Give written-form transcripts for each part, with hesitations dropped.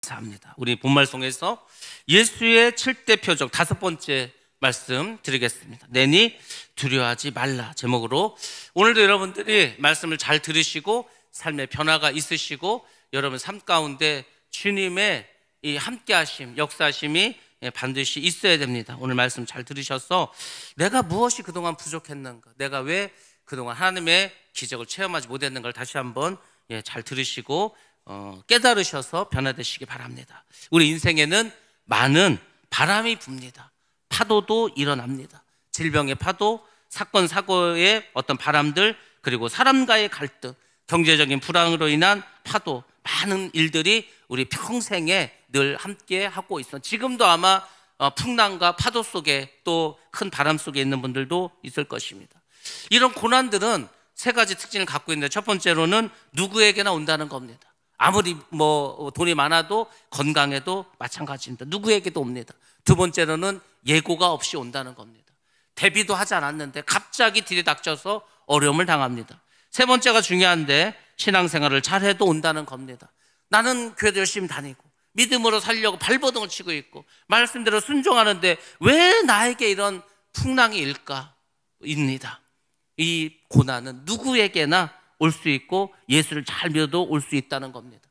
감사합니다. 우리 본말송에서 예수의 7대 표적 5번째 말씀 드리겠습니다. 내니 두려워하지 말라 제목으로 오늘도 여러분들이 말씀을 잘 들으시고 삶의 변화가 있으시고 여러분 삶 가운데 주님의 이 함께하심, 역사하심이 반드시 있어야 됩니다. 오늘 말씀 잘 들으셔서 내가 무엇이 그동안 부족했는가, 내가 왜 그동안 하나님의 기적을 체험하지 못했는가를 다시 한번 잘 들으시고 깨달으셔서 변화되시기 바랍니다. 우리 인생에는 많은 바람이 붑니다. 파도도 일어납니다. 질병의 파도, 사건 사고의 어떤 바람들, 그리고 사람과의 갈등, 경제적인 불황으로 인한 파도, 많은 일들이 우리 평생에 늘 함께 하고 있어. 지금도 아마 풍랑과 파도 속에 또 큰 바람 속에 있는 분들도 있을 것입니다. 이런 고난들은 세 가지 특징을 갖고 있는데, 첫 번째로는 누구에게나 온다는 겁니다. 아무리 돈이 많아도 건강해도 마찬가지입니다. 누구에게도 옵니다. 두 번째로는 예고가 없이 온다는 겁니다. 대비도 하지 않았는데 갑자기 들이닥쳐서 어려움을 당합니다. 세 번째가 중요한데, 신앙생활을 잘해도 온다는 겁니다. 나는 교회도 열심히 다니고 믿음으로 살려고 발버둥을 치고 있고 말씀대로 순종하는데 왜 나에게 이런 풍랑이 일까입니다. 이 고난은 누구에게나 올 수 있고 예수를 잘 믿어도 올 수 있다는 겁니다.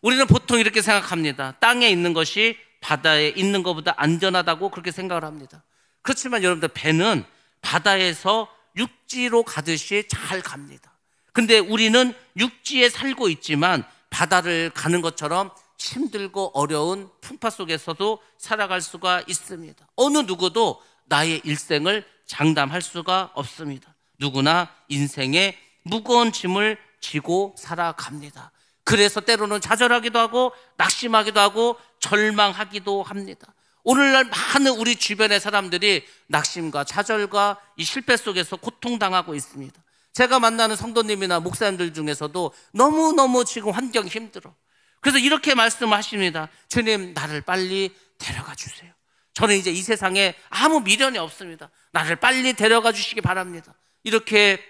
우리는 보통 이렇게 생각합니다. 땅에 있는 것이 바다에 있는 것보다 안전하다고 그렇게 생각을 합니다. 그렇지만 여러분들, 배는 바다에서 육지로 가듯이 잘 갑니다. 근데 우리는 육지에 살고 있지만 바다를 가는 것처럼 힘들고 어려운 풍파 속에서도 살아갈 수가 있습니다. 어느 누구도 나의 일생을 장담할 수가 없습니다. 누구나 인생에 무거운 짐을 지고 살아갑니다. 그래서 때로는 좌절하기도 하고 낙심하기도 하고 절망하기도 합니다. 오늘날 많은 우리 주변의 사람들이 낙심과 좌절과 이 실패 속에서 고통당하고 있습니다. 제가 만나는 성도님이나 목사님들 중에서도 너무너무 지금 환경이 힘들어. 그래서 이렇게 말씀하십니다. 주님, 나를 빨리 데려가 주세요. 저는 이제 이 세상에 아무 미련이 없습니다. 나를 빨리 데려가 주시기 바랍니다. 이렇게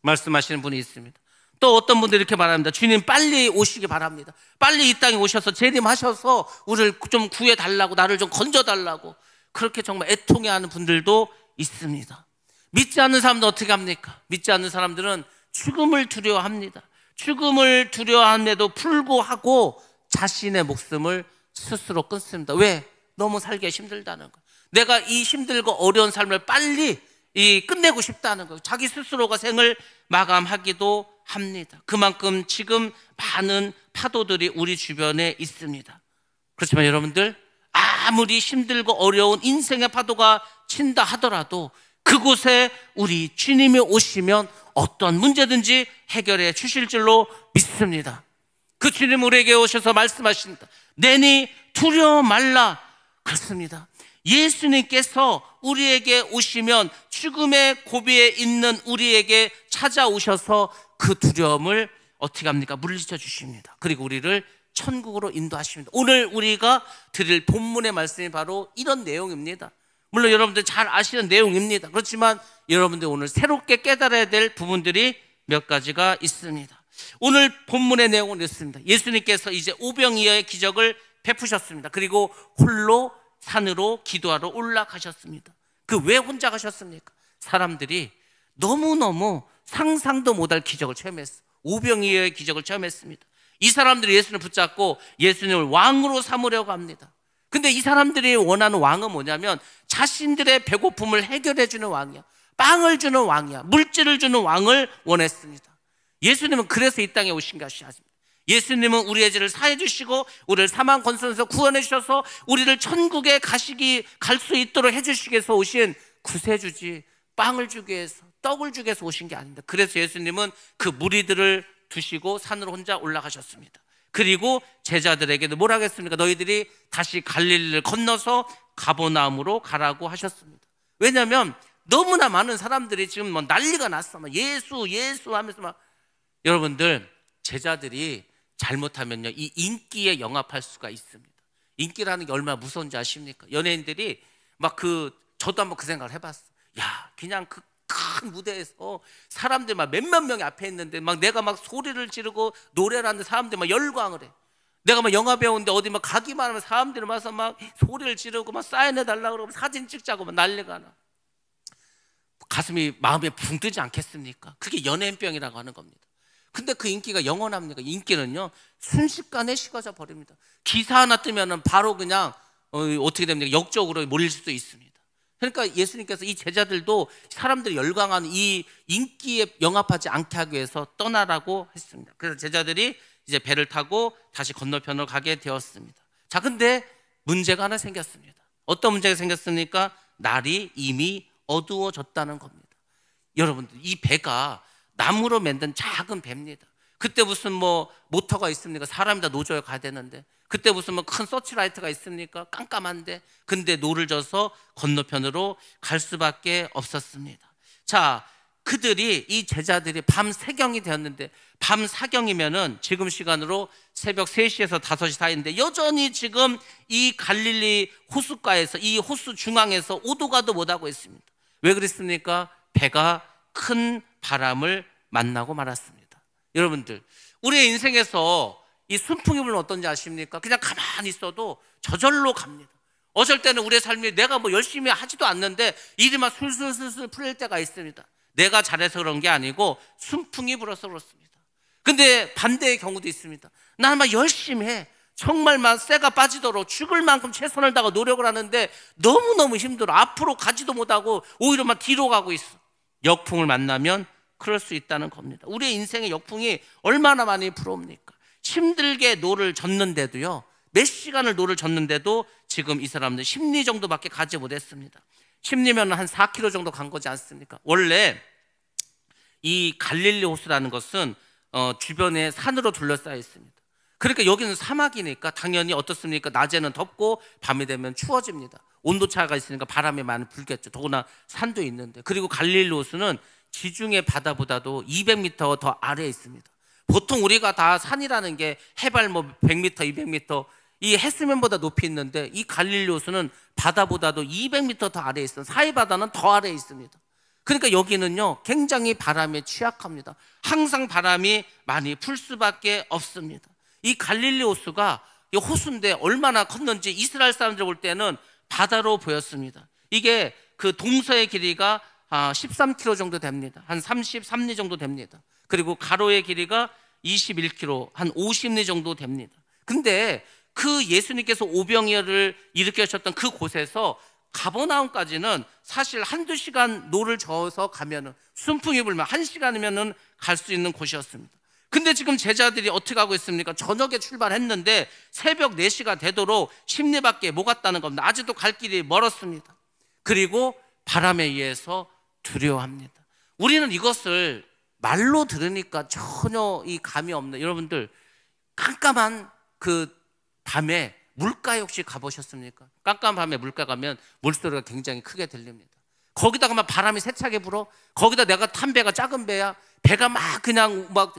말씀하시는 분이 있습니다. 또 어떤 분들이 이렇게 말합니다. 주님, 빨리 오시기 바랍니다. 빨리 이 땅에 오셔서 재림하셔서 우리를 좀 구해달라고, 나를 좀 건져달라고, 그렇게 정말 애통해하는 분들도 있습니다. 믿지 않는 사람도 어떻게 합니까? 믿지 않는 사람들은 죽음을 두려워합니다. 죽음을 두려워함에도 불구하고 자신의 목숨을 스스로 끊습니다. 왜? 너무 살기가 힘들다는 거예요. 내가 이 힘들고 어려운 삶을 빨리 끝내고 싶다는 거예요. 자기 스스로가 생을 마감하기도 합니다. 그만큼 지금 많은 파도들이 우리 주변에 있습니다. 그렇지만 여러분들, 아무리 힘들고 어려운 인생의 파도가 친다 하더라도 그곳에 우리 주님이 오시면 어떤 문제든지 해결해 주실 줄로 믿습니다. 그 주님 우리에게 오셔서 말씀하십니다. 내니 두려워 말라. 그렇습니다. 예수님께서 우리에게 오시면 죽음의 고비에 있는 우리에게 찾아오셔서 그 두려움을 어떻게 합니까? 물리쳐 주십니다. 그리고 우리를 천국으로 인도하십니다. 오늘 우리가 드릴 본문의 말씀이 바로 이런 내용입니다. 물론 여러분들 잘 아시는 내용입니다. 그렇지만 여러분들 오늘 새롭게 깨달아야 될 부분들이 몇 가지가 있습니다. 오늘 본문의 내용은 이렇습니다. 예수님께서 이제 오병이어의 기적을 베푸셨습니다. 그리고 홀로 산으로 기도하러 올라가셨습니다. 그 왜 혼자 가셨습니까? 사람들이 너무너무 상상도 못할 기적을 체험했어요. 오병이어의 기적을 체험했습니다. 이 사람들이 예수님을 붙잡고 예수님을 왕으로 삼으려고 합니다. 근데 이 사람들이 원하는 왕은 뭐냐면 자신들의 배고픔을 해결해 주는 왕이야. 빵을 주는 왕이야. 물질을 주는 왕을 원했습니다. 예수님은 그래서 이 땅에 오신 것이 아닙니다. 예수님은 우리의 죄를 사해 주시고 우리를 사망 권선에서 구원해 주셔서 우리를 천국에 갈 수 있도록 해 주시기 위해서 오신 구세주지, 빵을 주기 위해서, 떡을 주기 위해서 오신 게 아닙니다. 그래서 예수님은 그 무리들을 두시고 산으로 혼자 올라가셨습니다. 그리고 제자들에게도 뭐라 하겠습니까? 너희들이 다시 갈릴리를 건너서 가버나움으로 가라고 하셨습니다. 왜냐하면 너무나 많은 사람들이 지금 난리가 났어. 예수 하면서 여러분들, 제자들이 잘못하면요, 이 인기에 영합할 수가 있습니다. 인기라는 게 얼마나 무서운지 아십니까? 연예인들이 저도 한번 그 생각을 해봤어. 야, 그냥 큰 무대에서 사람들 막 몇몇 명이 앞에 있는데 내가 소리를 지르고 노래를 하는데 사람들이 열광을 해. 내가 막 영화 배우인데 어디 막 가기만 하면 사람들이 와서 막 소리를 지르고 막 사인해 달라고 그러고 사진 찍자고 막 난리가 나. 가슴이 마음에 붕 뜨지 않겠습니까? 그게 연예인병이라고 하는 겁니다. 근데 그 인기가 영원합니까? 인기는요 순식간에 식어져 버립니다. 기사 하나 뜨면은 바로 그냥 어떻게 됩니까? 역적으로 몰릴 수도 있습니다. 그러니까 예수님께서 이 제자들도 사람들이 열광하는 이 인기에 영합하지 않게 하기 위해서 떠나라고 했습니다. 그래서 제자들이 이제 배를 타고 다시 건너편으로 가게 되었습니다. 자, 근데 문제가 하나 생겼습니다. 어떤 문제가 생겼습니까? 날이 이미 어두워졌다는 겁니다. 여러분들, 이 배가 나무로 만든 작은 배입니다. 그때 무슨 뭐 모터가 있습니까? 사람이 다 노조에 가야 되는데, 그때 무슨 뭐 큰 서치라이트가 있습니까? 깜깜한데. 근데 노를 져서 건너편으로 갈 수밖에 없었습니다. 자, 그들이, 이 제자들이 밤 3경이 되었는데, 밤 4경이면은 지금 시간으로 새벽 3시에서 5시 사이인데 여전히 지금 이 갈릴리 호숫가에서, 이 호수 중앙에서 오도 가도 못하고 있습니다. 왜 그랬습니까? 배가 큰 바람을 만나고 말았습니다. 여러분들, 우리의 인생에서 이 순풍이 불면 어떤지 아십니까? 그냥 가만히 있어도 저절로 갑니다. 어쩔 때는 우리의 삶이 내가 뭐 열심히 하지도 않는데 일이 막 술술술술 풀릴 때가 있습니다. 내가 잘해서 그런 게 아니고 순풍이 불어서 그렇습니다. 근데 반대의 경우도 있습니다. 나는 막 열심히 해. 정말 막 쇠가 빠지도록 죽을 만큼 최선을 다하고 노력을 하는데 너무너무 힘들어. 앞으로 가지도 못하고 오히려 막 뒤로 가고 있어. 역풍을 만나면 그럴 수 있다는 겁니다. 우리의 인생의 역풍이 얼마나 많이 불어옵니까? 힘들게 노를 젓는데도요, 몇 시간을 노를 젓는데도 지금 이 사람들 10리 정도밖에 가지 못했습니다. 10리면 한 4km 정도 간 거지 않습니까? 원래 이 갈릴리 호수라는 것은 주변에 산으로 둘러싸여 있습니다. 그러니까 여기는 사막이니까 당연히 어떻습니까? 낮에는 덥고 밤이 되면 추워집니다. 온도차가 있으니까 바람이 많이 불겠죠. 더구나 산도 있는데. 그리고 갈릴리 호수는 지중해 바다보다도 200m 더 아래에 있습니다. 보통 우리가 다 산이라는 게 해발 뭐 100m, 200m 이 해수면보다 높이 있는데, 이 갈릴리 호수는 바다보다도 200m 더 아래에 있어요. 사해 바다는 더 아래에 있습니다. 그러니까 여기는요 굉장히 바람에 취약합니다. 항상 바람이 많이 불 수밖에 없습니다. 이 갈릴리 호수가 이 호수인데 얼마나 컸는지 이스라엘 사람들 볼 때는 바다로 보였습니다. 이게 그 동서의 길이가 13km 정도 됩니다. 한 33리 정도 됩니다. 그리고 가로의 길이가 21km, 한 50리 정도 됩니다. 근데 그 예수님께서 오병이어를 일으키셨던 그 곳에서 가버나움까지는 사실 한두 시간 노를 저어서 가면은, 순풍이 불면 1시간이면은 갈 수 있는 곳이었습니다. 근데 지금 제자들이 어떻게 하고 있습니까? 저녁에 출발했는데 새벽 4시가 되도록 10리밖에 못 갔다는 겁니다. 아직도 갈 길이 멀었습니다. 그리고 바람에 의해서 두려워합니다. 우리는 이것을 말로 들으니까 전혀 이 감이 없는, 여러분들 깜깜한 그 밤에 물가에 혹시 가보셨습니까? 깜깜한 밤에 물가 가면 물소리가 굉장히 크게 들립니다. 거기다가 막 바람이 세차게 불어. 거기다 내가 탄 배가 작은 배야. 배가 막 그냥 막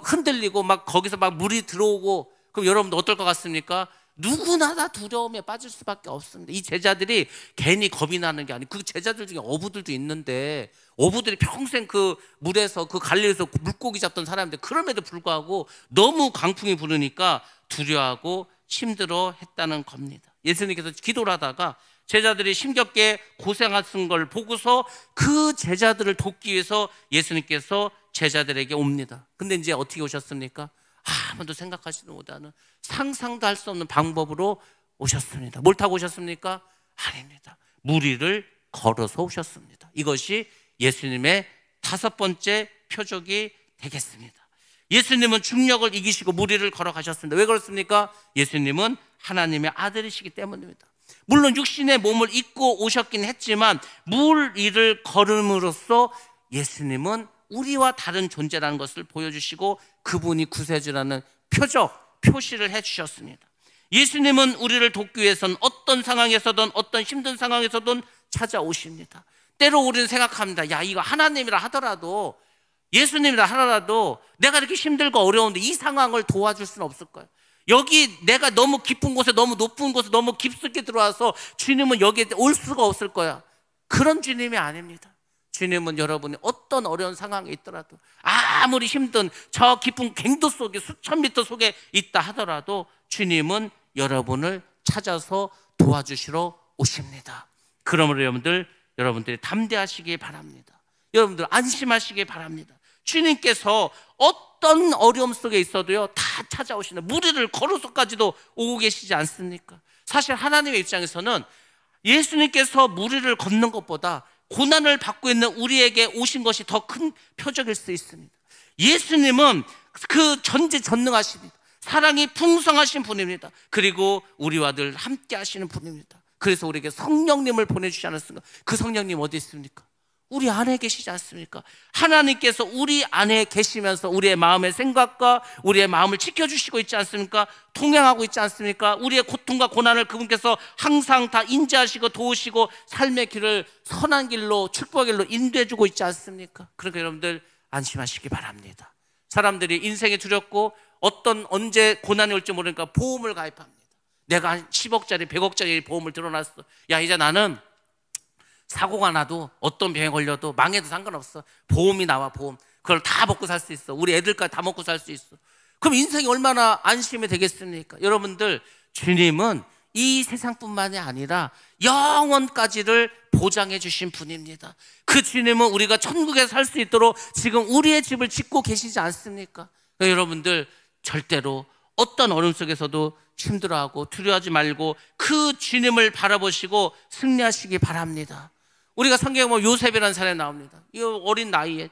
흔들리고 막 거기서 막 물이 들어오고. 그럼 여러분들 어떨 것 같습니까? 누구나 다 두려움에 빠질 수밖에 없습니다. 이 제자들이 괜히 겁이 나는 게 아니고, 그 제자들 중에 어부들도 있는데, 어부들이 평생 그 물에서, 그 갈릴리에서 물고기 잡던 사람인데 그럼에도 불구하고 너무 강풍이 부르니까 두려워하고 힘들어 했다는 겁니다. 예수님께서 기도를 하다가 제자들이 힘겹게 고생하는 걸 보고서 그 제자들을 돕기 위해서 예수님께서 제자들에게 옵니다. 근데 이제 어떻게 오셨습니까? 아무도 생각하지도 못하는, 상상도 할 수 없는 방법으로 오셨습니다. 뭘 타고 오셨습니까? 아닙니다. 물 위를 걸어서 오셨습니다. 이것이 예수님의 5번째 표적이 되겠습니다. 예수님은 중력을 이기시고 물 위를 걸어가셨습니다. 왜 그렇습니까? 예수님은 하나님의 아들이시기 때문입니다. 물론 육신의 몸을 입고 오셨긴 했지만 물 위를 걸음으로써 예수님은 우리와 다른 존재라는 것을 보여주시고 그분이 구세주라는 표적, 표시를 해주셨습니다. 예수님은 우리를 돕기 위해서는 어떤 상황에서든 어떤 힘든 상황에서든 찾아오십니다. 때로 우리는 생각합니다. 야, 이거 하나님이라 하더라도, 예수님이라 하더라도 내가 이렇게 힘들고 어려운데 이 상황을 도와줄 수는 없을까요? 여기 내가 너무 깊은 곳에, 너무 높은 곳에 너무 깊숙이 들어와서 주님은 여기에 올 수가 없을 거야. 그런 주님이 아닙니다. 주님은 여러분이 어떤 어려운 상황에 있더라도, 아무리 힘든 저 깊은 갱도 속에 수천 미터 속에 있다 하더라도 주님은 여러분을 찾아서 도와주시러 오십니다. 그러므로 여러분들이 담대하시기 바랍니다. 여러분들 안심하시기 바랍니다. 주님께서 어떤 어려움 속에 있어도요 다 찾아오시는, 무리를 걸어서까지도 오고 계시지 않습니까? 사실 하나님의 입장에서는 예수님께서 무리를 걷는 것보다 고난을 받고 있는 우리에게 오신 것이 더 큰 표적일 수 있습니다. 예수님은 그 전지전능하십니다. 사랑이 풍성하신 분입니다. 그리고 우리와 늘 함께 하시는 분입니다. 그래서 우리에게 성령님을 보내주지 않았습니까? 그 성령님 어디 있습니까? 우리 안에 계시지 않습니까? 하나님께서 우리 안에 계시면서 우리의 마음의 생각과 우리의 마음을 지켜주시고 있지 않습니까? 동행하고 있지 않습니까? 우리의 고통과 고난을 그분께서 항상 다 인지하시고 도우시고 삶의 길을 선한 길로, 축복의 길로 인도해주고 있지 않습니까? 그러니까 여러분들 안심하시기 바랍니다. 사람들이 인생이 두렵고 언제 고난이 올지 모르니까 보험을 가입합니다. 내가 한 10억짜리 100억짜리 보험을 들어놨어. 야, 이제 나는 사고가 나도 어떤 병에 걸려도 망해도 상관없어. 보험이 나와, 보험. 그걸 다 먹고 살 수 있어. 우리 애들까지 다 먹고 살 수 있어. 그럼 인생이 얼마나 안심이 되겠습니까? 여러분들, 주님은 이 세상뿐만이 아니라 영원까지를 보장해 주신 분입니다. 그 주님은 우리가 천국에 살 수 있도록 지금 우리의 집을 짓고 계시지 않습니까? 그러니까 여러분들 절대로 어떤 어려움 속에서도 힘들어하고 두려워하지 말고 그 주님을 바라보시고 승리하시기 바랍니다. 우리가 성경에 보면 요셉이라는 사람이 나옵니다. 이 어린 나이에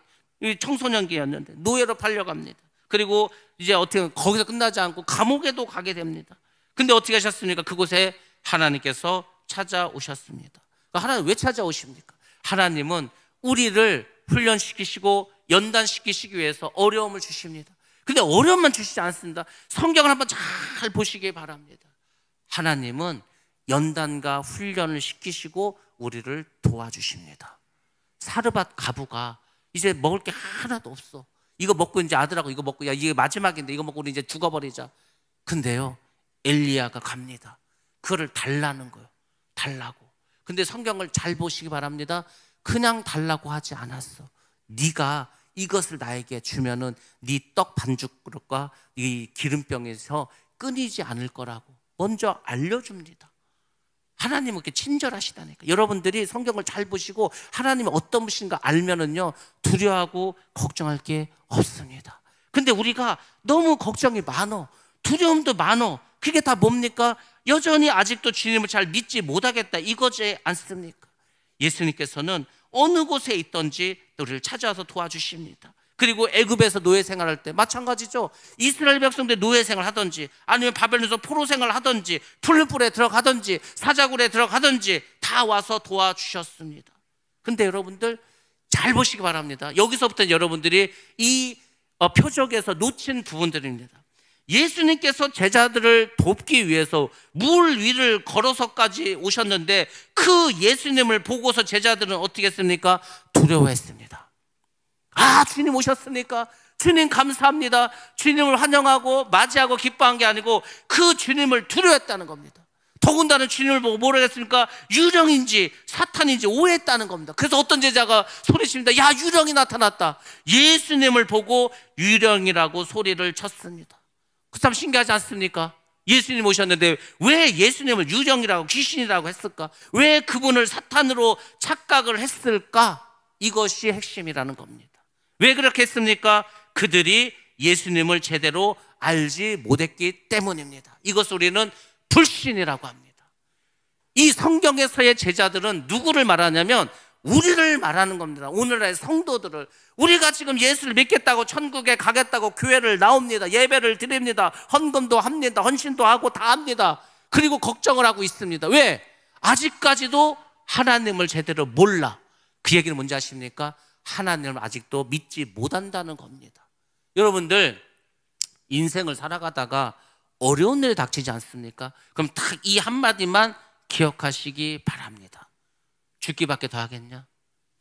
청소년기였는데 노예로 팔려갑니다. 그리고 이제 어떻게 거기서 끝나지 않고 감옥에도 가게 됩니다. 근데 어떻게 하셨습니까? 그곳에 하나님께서 찾아오셨습니다. 하나님 왜 찾아오십니까? 하나님은 우리를 훈련시키시고 연단시키시기 위해서 어려움을 주십니다. 근데 어려움만 주시지 않습니다. 성경을 한번 잘 보시기 바랍니다. 하나님은 연단과 훈련을 시키시고 우리를 도와주십니다. 사르밧 가부가 이제 먹을 게 하나도 없어. 이거 먹고 이제 아들하고 이거 먹고, 야, 이게 마지막인데 이거 먹고 우리 이제 죽어버리자. 근데요, 엘리야가 갑니다. 그거를 달라는 거예요. 달라고. 근데 성경을 잘 보시기 바랍니다. 그냥 달라고 하지 않았어. 네가 이것을 나에게 주면은 네 떡 반죽 그릇과 이 기름병에서 끊이지 않을 거라고 먼저 알려줍니다. 하나님은 그렇게 친절하시다니까. 여러분들이 성경을 잘 보시고 하나님이 어떤 분인가 알면은요 두려워하고 걱정할 게 없습니다. 근데 우리가 너무 걱정이 많어, 두려움도 많어. 그게 다 뭡니까? 여전히 아직도 주님을 잘 믿지 못하겠다, 이거지 않습니까? 예수님께서는 어느 곳에 있든지 우리를 찾아와서 도와주십니다. 그리고 애굽에서 노예 생활할 때 마찬가지죠. 이스라엘 백성들 노예 생활 하든지 아니면 바벨론에서 포로 생활 하든지 풀무불에 들어가든지 사자굴에 들어가든지 다 와서 도와주셨습니다. 근데 여러분들 잘 보시기 바랍니다. 여기서부터 여러분들이 이 표적에서 놓친 부분들입니다. 예수님께서 제자들을 돕기 위해서 물 위를 걸어서까지 오셨는데 그 예수님을 보고서 제자들은 어떻게 했습니까? 두려워했습니다. 아, 주님 오셨으니까 주님 감사합니다, 주님을 환영하고 맞이하고 기뻐한 게 아니고 그 주님을 두려워했다는 겁니다. 더군다나 주님을 보고 뭐라 했습니까? 유령인지 사탄인지 오해했다는 겁니다. 그래서 어떤 제자가 소리칩니다. 야, 유령이 나타났다. 예수님을 보고 유령이라고 소리를 쳤습니다. 그 참 신기하지 않습니까? 예수님 오셨는데 왜 예수님을 유령이라고 귀신이라고 했을까? 왜 그분을 사탄으로 착각을 했을까? 이것이 핵심이라는 겁니다. 왜 그렇게 했습니까? 그들이 예수님을 제대로 알지 못했기 때문입니다. 이것을 우리는 불신이라고 합니다. 이 성경에서의 제자들은 누구를 말하냐면 우리를 말하는 겁니다. 오늘의 성도들을. 우리가 지금 예수를 믿겠다고 천국에 가겠다고 교회를 나옵니다. 예배를 드립니다. 헌금도 합니다. 헌신도 하고 다 합니다. 그리고 걱정을 하고 있습니다. 왜? 아직까지도 하나님을 제대로 몰라. 그 얘기는 뭔지 아십니까? 하나님을 아직도 믿지 못한다는 겁니다. 여러분들 인생을 살아가다가 어려운 일이 닥치지 않습니까? 그럼 딱 이 한마디만 기억하시기 바랍니다. 죽기밖에 더 하겠냐?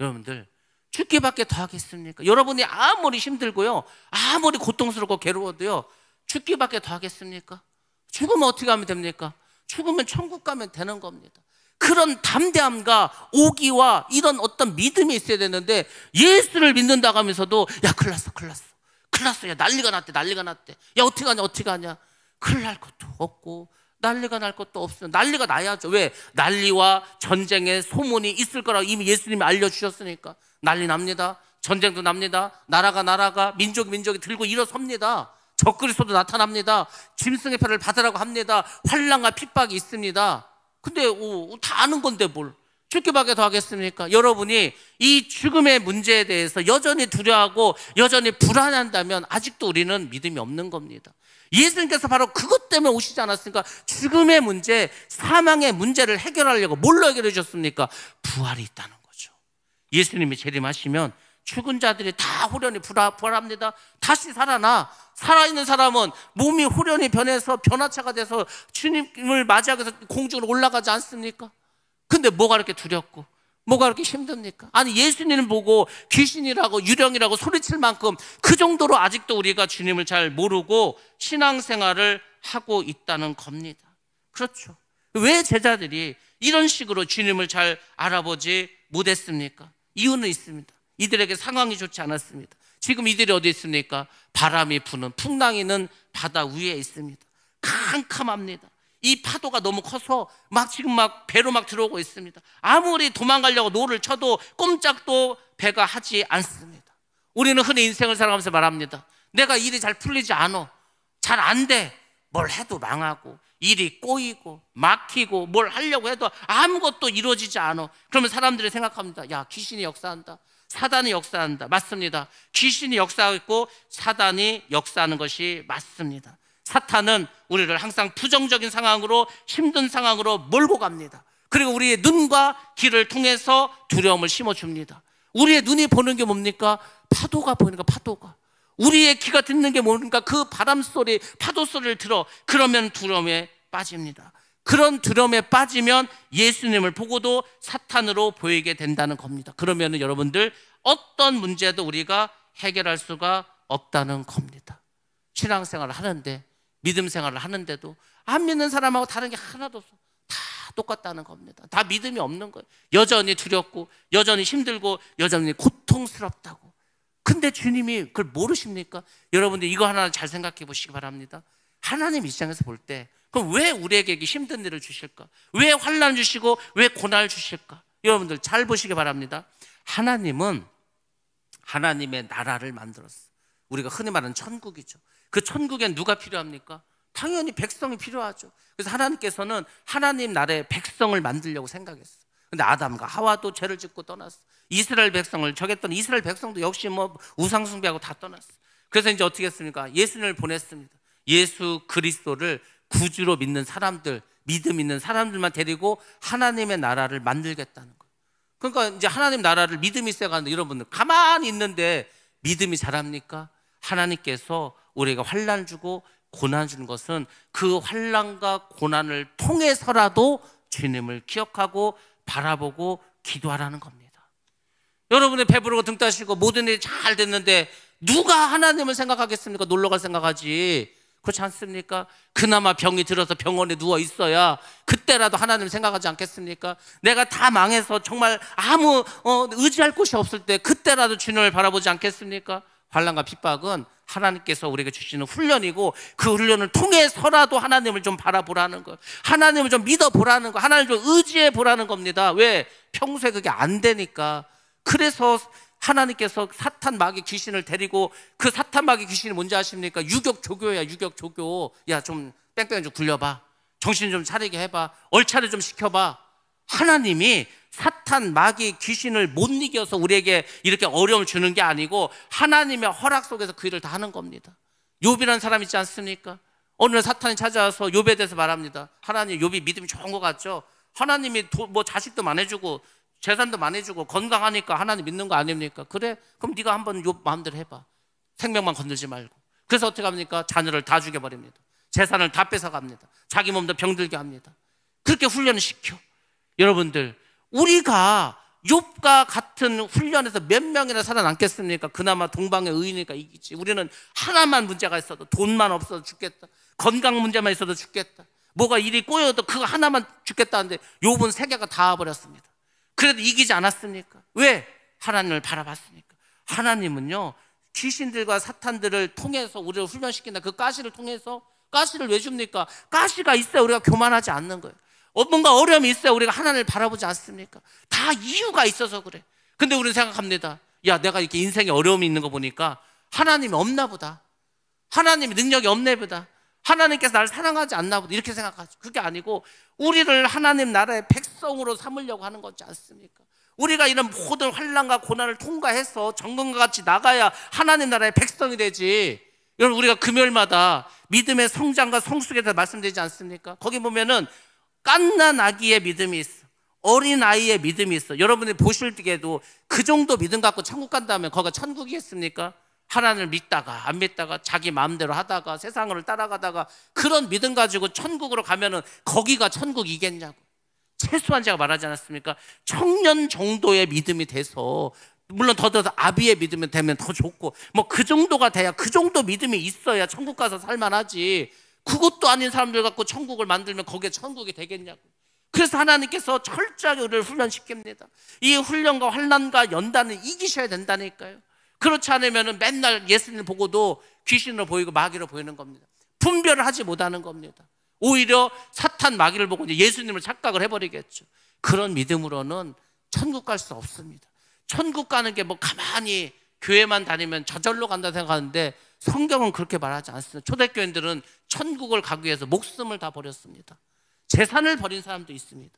여러분들 죽기밖에 더 하겠습니까? 여러분이 아무리 힘들고요, 아무리 고통스럽고 괴로워도요, 죽기밖에 더 하겠습니까? 죽으면 어떻게 하면 됩니까? 죽으면 천국 가면 되는 겁니다. 그런 담대함과 오기와 이런 어떤 믿음이 있어야 되는데, 예수를 믿는다고 하면서도 야 큰일 났어 큰일 났어 큰일 났어, 야 난리가 났대 난리가 났대, 야 어떻게 하냐 어떻게 하냐. 큰일 날 것도 없고 난리가 날 것도 없어요. 난리가 나야죠. 왜? 난리와 전쟁의 소문이 있을 거라고 이미 예수님이 알려주셨으니까. 난리 납니다. 전쟁도 납니다. 나라가 민족이 들고 일어섭니다. 적그리스도도 나타납니다. 짐승의 표를 받으라고 합니다. 환난과 핍박이 있습니다. 근데 다 아는 건데 뭘 죽기밖에 더 하겠습니까? 여러분이 이 죽음의 문제에 대해서 여전히 두려워하고 여전히 불안한다면 아직도 우리는 믿음이 없는 겁니다. 예수님께서 바로 그것 때문에 오시지 않았습니까? 죽음의 문제, 사망의 문제를 해결하려고 뭘로 해결해 주셨습니까? 부활이 있다는 거죠. 예수님이 재림하시면 죽은 자들이 다 호련히 부활합니다. 다시 살아있는 사람은 몸이 호련히 변해서 변화체가 돼서 주님을 맞이하기 위해서 공중으로 올라가지 않습니까? 근데 뭐가 그렇게 두렵고 뭐가 그렇게 힘듭니까? 아니 예수님을 보고 귀신이라고 유령이라고 소리칠 만큼 그 정도로 아직도 우리가 주님을 잘 모르고 신앙생활을 하고 있다는 겁니다. 그렇죠. 왜 제자들이 이런 식으로 주님을 잘 알아보지 못했습니까? 이유는 있습니다. 이들에게 상황이 좋지 않았습니다. 지금 이들이 어디 있습니까? 바람이 부는 풍랑이는 바다 위에 있습니다. 캄캄합니다. 이 파도가 너무 커서 지금 배로 들어오고 있습니다. 아무리 도망가려고 노를 쳐도 꼼짝도 배가 하지 않습니다. 우리는 흔히 인생을 살아가면서 말합니다. 내가 일이 잘 풀리지 않아, 잘 안 돼, 뭘 해도 망하고 일이 꼬이고 막히고 뭘 하려고 해도 아무것도 이루어지지 않아. 그러면 사람들이 생각합니다. 야 귀신이 역사한다, 사단이 역사한다. 맞습니다. 귀신이 역사하고 사단이 역사하는 것이 맞습니다. 사탄은 우리를 항상 부정적인 상황으로, 힘든 상황으로 몰고 갑니다. 그리고 우리의 눈과 귀를 통해서 두려움을 심어줍니다. 우리의 눈이 보는 게 뭡니까? 파도가 보이는 거, 파도가. 우리의 귀가 듣는 게 뭡니까? 그 바람 소리, 파도 소리를 들어. 그러면 두려움에 빠집니다. 그런 두려움에 빠지면 예수님을 보고도 사탄으로 보이게 된다는 겁니다. 그러면 여러분들 어떤 문제도 우리가 해결할 수가 없다는 겁니다. 신앙생활을 하는데, 믿음 생활을 하는데도 안 믿는 사람하고 다른 게 하나도 없어. 다 똑같다는 겁니다. 다 믿음이 없는 거예요. 여전히 두렵고 여전히 힘들고 여전히 고통스럽다고. 근데 주님이 그걸 모르십니까? 여러분들 이거 하나 잘 생각해 보시기 바랍니다. 하나님 입장에서 볼 때 그럼 왜 우리에게 힘든 일을 주실까? 왜 환난 주시고 왜 고난을 주실까? 여러분들 잘 보시기 바랍니다. 하나님은 하나님의 나라를 만들었어요. 우리가 흔히 말하는 천국이죠. 그 천국엔 누가 필요합니까? 당연히 백성이 필요하죠. 그래서 하나님께서는 하나님 나라의 백성을 만들려고 생각했어요. 근데 아담과 하와도 죄를 짓고 떠났어. 이스라엘 백성을 정했던 이스라엘 백성도 역시 우상 숭배하고 다 떠났어. 그래서 이제 어떻게 했습니까? 예수님을 보냈습니다. 예수 그리스도를 구주로 믿는 사람들, 믿음 있는 사람들만 데리고 하나님의 나라를 만들겠다는 거예요. 그러니까 이제 하나님 나라를 믿음이 있어가는데 여러분들 가만히 있는데 믿음이 잘합니까? 하나님께서 우리가 환난 주고 고난 주는 것은 그 환난과 고난을 통해서라도 주님을 기억하고 바라보고 기도하라는 겁니다. 여러분의 배부르고 등 따시고 모든 일이 잘 됐는데 누가 하나님을 생각하겠습니까? 놀러갈 생각하지. 그렇지 않습니까? 그나마 병이 들어서 병원에 누워 있어야 그때라도 하나님을 생각하지 않겠습니까? 내가 다 망해서 정말 아무 의지할 곳이 없을 때 그때라도 주님을 바라보지 않겠습니까? 환난과 핍박은 하나님께서 우리에게 주시는 훈련이고 그 훈련을 통해서라도 하나님을 좀 바라보라는 거예요. 하나님을 좀 믿어보라는 거, 하나님을 좀 의지해 보라는 겁니다. 왜? 평소에 그게 안 되니까. 그래서 하나님께서 사탄 마귀 귀신을 데리고, 그 사탄 마귀 귀신이 뭔지 아십니까? 유격조교야, 유격조교. 야, 좀 뺑뺑이 좀 굴려봐. 정신 좀 차리게 해봐. 얼차려 좀 시켜봐. 하나님이 사탄 마귀 귀신을 못 이겨서 우리에게 이렇게 어려움을 주는 게 아니고 하나님의 허락 속에서 그 일을 다 하는 겁니다. 욥이라는 사람 있지 않습니까? 어느 날 사탄이 찾아와서 욥에 대해서 말합니다. 하나님, 욥이 믿음이 좋은 것 같죠? 하나님이 자식도 많이 주고 재산도 많이 주고 건강하니까 하나님 믿는 거 아닙니까? 그래? 그럼 네가 한번 욥 마음대로 해봐. 생명만 건들지 말고. 그래서 어떻게 합니까? 자녀를 다 죽여버립니다. 재산을 다 뺏어갑니다. 자기 몸도 병들게 합니다. 그렇게 훈련을 시켜. 여러분들, 우리가 욥과 같은 훈련에서 몇 명이나 살아남겠습니까? 그나마 동방의 의인이니까 이기지. 우리는 하나만 문제가 있어도, 돈만 없어도 죽겠다, 건강 문제만 있어도 죽겠다, 뭐가 일이 꼬여도 그거 하나만 죽겠다는데 욥은 3개가 다 와버렸습니다. 그래도 이기지 않았습니까? 왜? 하나님을 바라봤으니까. 하나님은요, 귀신들과 사탄들을 통해서 우리를 훈련시킨다. 그 가시를 통해서, 가시를 왜 줍니까? 가시가 있어야 우리가 교만하지 않는 거예요. 뭔가 어려움이 있어야 우리가 하나님을 바라보지 않습니까? 다 이유가 있어서 그래. 근데 우리는 생각합니다. 야, 내가 이렇게 인생에 어려움이 있는 거 보니까 하나님이 없나 보다. 하나님이 능력이 없나 보다. 하나님께서 나를 사랑하지 않나 보다. 이렇게 생각하죠. 그게 아니고 우리를 하나님 나라의 백성으로 삼으려고 하는 거지 않습니까? 우리가 이런 모든 환난과 고난을 통과해서 정금과 같이 나가야 하나님 나라의 백성이 되지. 여러분, 우리가 금요일마다 믿음의 성장과 성숙에 대해서 말씀드리지 않습니까? 거기 보면은 갓난 아기의 믿음이 있어. 어린아이의 믿음이 있어. 여러분이 보실 때에도 그 정도 믿음 갖고 천국 간다면 거기가 천국이겠습니까? 하나님을 믿다가 안 믿다가 자기 마음대로 하다가 세상을 따라가다가 그런 믿음 가지고 천국으로 가면은 거기가 천국이겠냐고. 최소한 제가 말하지 않았습니까? 청년 정도의 믿음이 돼서, 물론 더 아비의 믿음이 되면 더 좋고, 뭐 그 정도가 돼야, 그 정도 믿음이 있어야 천국 가서 살만하지. 그것도 아닌 사람들 갖고 천국을 만들면 거기에 천국이 되겠냐고. 그래서 하나님께서 철저하게 우리를 훈련시킵니다. 이 훈련과 환난과 연단을 이기셔야 된다니까요. 그렇지 않으면 맨날 예수님을 보고도 귀신으로 보이고 마귀로 보이는 겁니다. 분별을 하지 못하는 겁니다. 오히려 사탄 마귀를 보고 이제 예수님을 착각을 해버리겠죠. 그런 믿음으로는 천국 갈 수 없습니다. 천국 가는 게 뭐 가만히 교회만 다니면 저절로 간다 생각하는데 성경은 그렇게 말하지 않습니다. 초대교인들은 천국을 가기 위해서 목숨을 다 버렸습니다. 재산을 버린 사람도 있습니다.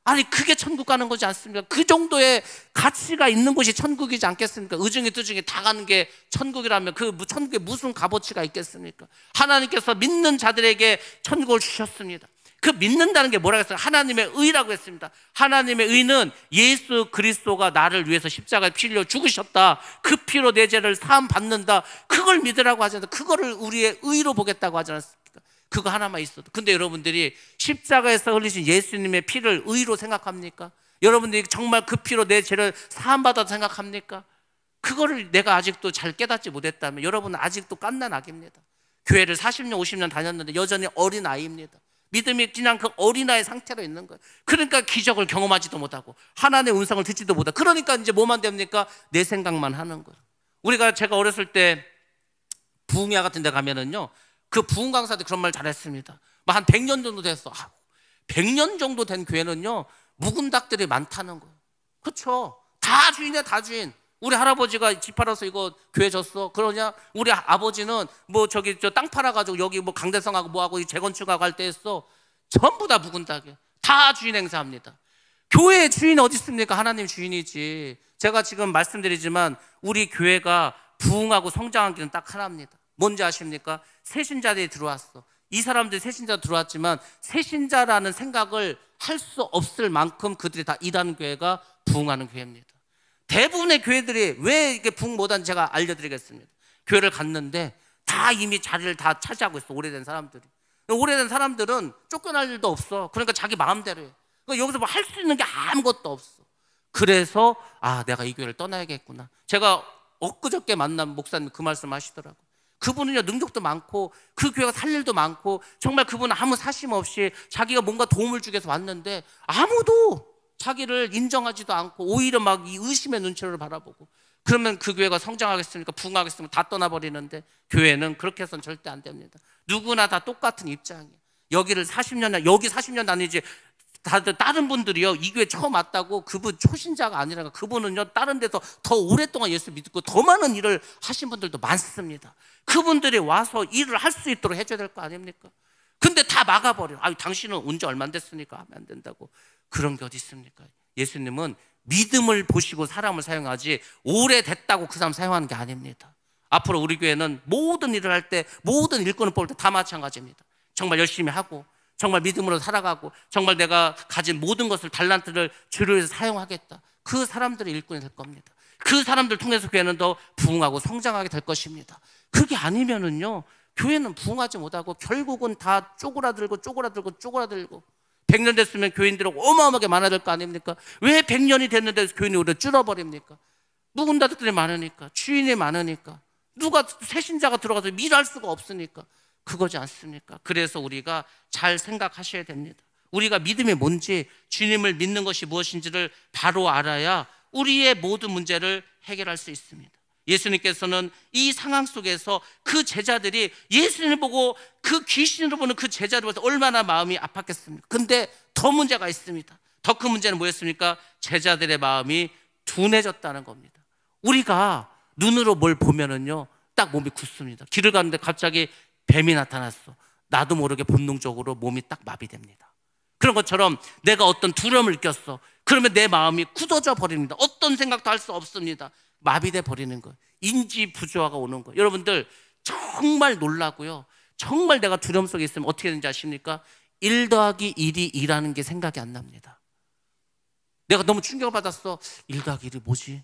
아니, 그게 천국 가는 거지 않습니까? 그 정도의 가치가 있는 곳이 천국이지 않겠습니까? 의중이 뜨중이 다 가는 게 천국이라면 그 천국에 무슨 값어치가 있겠습니까? 하나님께서 믿는 자들에게 천국을 주셨습니다. 그 믿는다는 게 뭐라고 했어요? 하나님의 의라고 했습니다. 하나님의 의는 예수 그리스도가 나를 위해서 십자가에 피 흘려 죽으셨다. 그 피로 내 죄를 사함 받는다. 그걸 믿으라고 하잖아요. 그거를 우리의 의로 보겠다고 하지 않습니까? 그거 하나만 있어도. 근데 여러분들이 십자가에서 흘리신 예수님의 피를 의로 생각합니까? 여러분들이 정말 그 피로 내 죄를 사함받아도 생각합니까? 그거를 내가 아직도 잘 깨닫지 못했다면 여러분은 아직도 갓난 아기입니다. 교회를 40년 50년 다녔는데 여전히 어린아이입니다. 믿음이 그냥 그 어린아이 상태로 있는 거예요. 그러니까 기적을 경험하지도 못하고 하나님의 음성을 듣지도 못하고, 그러니까 이제 뭐만 됩니까? 내 생각만 하는 거예요. 제가 어렸을 때 부흥회 같은 데 가면은요, 그 부흥 강사들이 그런 말 잘했습니다. 한 100년 정도 됐어. 100년 정도 된 교회는요, 묵은 닭들이 많다는 거예요. 그렇죠? 다 주인이야, 다 주인. 우리 할아버지가 집 팔아서 이거 교회 줬어. 그러냐? 우리 아버지는 뭐 땅 팔아가지고 여기 뭐 강대성하고 뭐하고 재건축하고 할 때 했어. 전부 다 묵은 닭이에요. 다 주인 행사합니다. 교회의 주인 어디 있습니까? 하나님 주인이지. 제가 지금 말씀드리지만 우리 교회가 부흥하고 성장한 길은 딱 하나입니다. 뭔지 아십니까? 새신자들이 들어왔어. 이 사람들이 새신자 들어왔지만 새신자라는 생각을 할 수 없을 만큼 그들이 다 일하는 교회가 부흥하는 교회입니다. 대부분의 교회들이 왜 이렇게 부흥 못하는지 제가 알려드리겠습니다. 교회를 갔는데 다 이미 자리를 다 차지하고 있어. 오래된 사람들이. 오래된 사람들은 쫓겨날 일도 없어. 그러니까 자기 마음대로 해. 그러니까 여기서 뭐 할 수 있는 게 아무것도 없어. 그래서 내가 이 교회를 떠나야겠구나. 제가 엊그저께 만난 목사님 그 말씀 하시더라고요. 그분은요, 능력도 많고 그 교회가 살 일도 많고 정말 그분은 아무 사심 없이 자기가 뭔가 도움을 주기 위해서 왔는데 아무도 자기를 인정하지도 않고 오히려 막 이 의심의 눈초리를 바라보고, 그러면 그 교회가 성장하겠습니까? 부흥하겠습니까? 다 떠나버리는데 교회는 그렇게 해서는 절대 안 됩니다. 누구나 다 똑같은 입장이에요. 여기 40년 다니지 다들 다른 분들이요, 이 교회 처음 왔다고 그분 초신자가 아니라 그분은요 다른 데서 더 오랫동안 예수 믿고 더 많은 일을 하신 분들도 많습니다. 그분들이 와서 일을 할 수 있도록 해줘야 될 거 아닙니까? 근데 다 막아버려. 당신은 온 지 얼마 안 됐으니까 하면 안 된다고. 그런 게 어디 있습니까? 예수님은 믿음을 보시고 사람을 사용하지 오래됐다고 그 사람 사용하는 게 아닙니다. 앞으로 우리 교회는 모든 일을 할 때, 모든 일꾼을 뽑을 때 다 마찬가지입니다. 정말 열심히 하고 정말 믿음으로 살아가고 정말 내가 가진 모든 것을 달란트를 주를 위해서 사용하겠다. 그 사람들의 일꾼이 될 겁니다. 그 사람들 통해서 교회는 더 부흥하고 성장하게 될 것입니다. 그게 아니면은요, 교회는 부흥하지 못하고 결국은 다 쪼그라들고 100년 됐으면 교인들이 어마어마하게 많아야 될 거 아닙니까? 왜 100년이 됐는데 교인이 오히려 줄어버립니까? 묵은 닭들이 많으니까, 주인이 많으니까, 누가 새신자가 들어가서 일할 수가 없으니까. 그거지 않습니까? 그래서 우리가 잘 생각하셔야 됩니다. 우리가 믿음이 뭔지, 주님을 믿는 것이 무엇인지를 바로 알아야 우리의 모든 문제를 해결할 수 있습니다. 예수님께서는 이 상황 속에서 그 제자들이 예수님을 보고 그 귀신으로 보는 그 제자를 보면서 얼마나 마음이 아팠겠습니까? 근데 더 문제가 있습니다. 더 큰 문제는 뭐였습니까? 제자들의 마음이 둔해졌다는 겁니다. 우리가 눈으로 뭘 보면은요, 딱 몸이 굳습니다. 길을 가는데 갑자기 뱀이 나타났어. 나도 모르게 본능적으로 몸이 딱 마비됩니다. 그런 것처럼 내가 어떤 두려움을 느꼈어. 그러면 내 마음이 굳어져 버립니다. 어떤 생각도 할 수 없습니다. 마비돼 버리는 거예요. 인지 부조화가 오는 거예요. 여러분들 정말 놀라고요. 정말 내가 두려움 속에 있으면 어떻게 되는지 아십니까? 1 더하기 1이 2라는 게 생각이 안 납니다. 내가 너무 충격을 받았어. 1 더하기 1이 뭐지?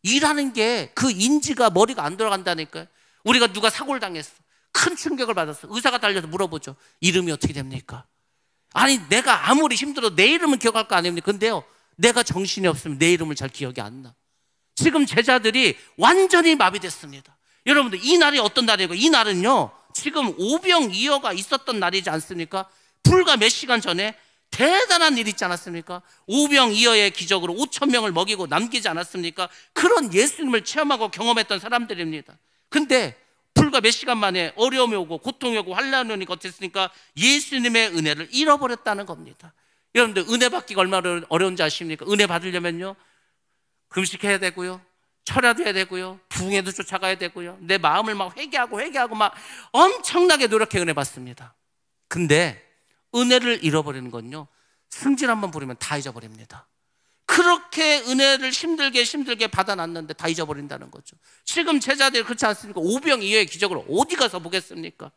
2라는 게 그 인지가 머리가 안 돌아간다니까요. 우리가 누가 사고를 당했어. 큰 충격을 받았어. 의사가 달려서 물어보죠. 이름이 어떻게 됩니까? 아니 내가 아무리 힘들어도 내 이름은 기억할 거 아닙니까? 근데요, 내가 정신이 없으면 내 이름을 잘 기억이 안 나. 지금 제자들이 완전히 마비됐습니다. 여러분들 이 날이 어떤 날이고, 이 날은요 지금 오병이어가 있었던 날이지 않습니까? 불과 몇 시간 전에 대단한 일 있지 않았습니까? 오병이어의 기적으로 5,000명을 먹이고 남기지 않았습니까? 그런 예수님을 체험하고 경험했던 사람들입니다. 근데 불과 몇 시간 만에 어려움이 오고 고통이 오고 환난이 오니까 어땠습니까? 예수님의 은혜를 잃어버렸다는 겁니다. 여러분들 은혜 받기가 얼마나 어려운지 아십니까? 은혜 받으려면요, 금식해야 되고요, 철야도 해야 되고요, 부흥에도 쫓아가야 되고요, 내 마음을 막 회개하고 막 엄청나게 노력해 은혜 받습니다. 근데 은혜를 잃어버리는 건요, 승질 한번 부리면 다 잊어버립니다. 그렇게 은혜를 힘들게 받아놨는데 다 잊어버린다는 거죠. 지금 제자들이 그렇지 않습니까? 오병이어의 기적을 어디 가서 보겠습니까?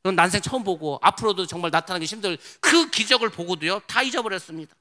난생 처음 보고 앞으로도 정말 나타나기 힘들 그 기적을 보고도요 다 잊어버렸습니다.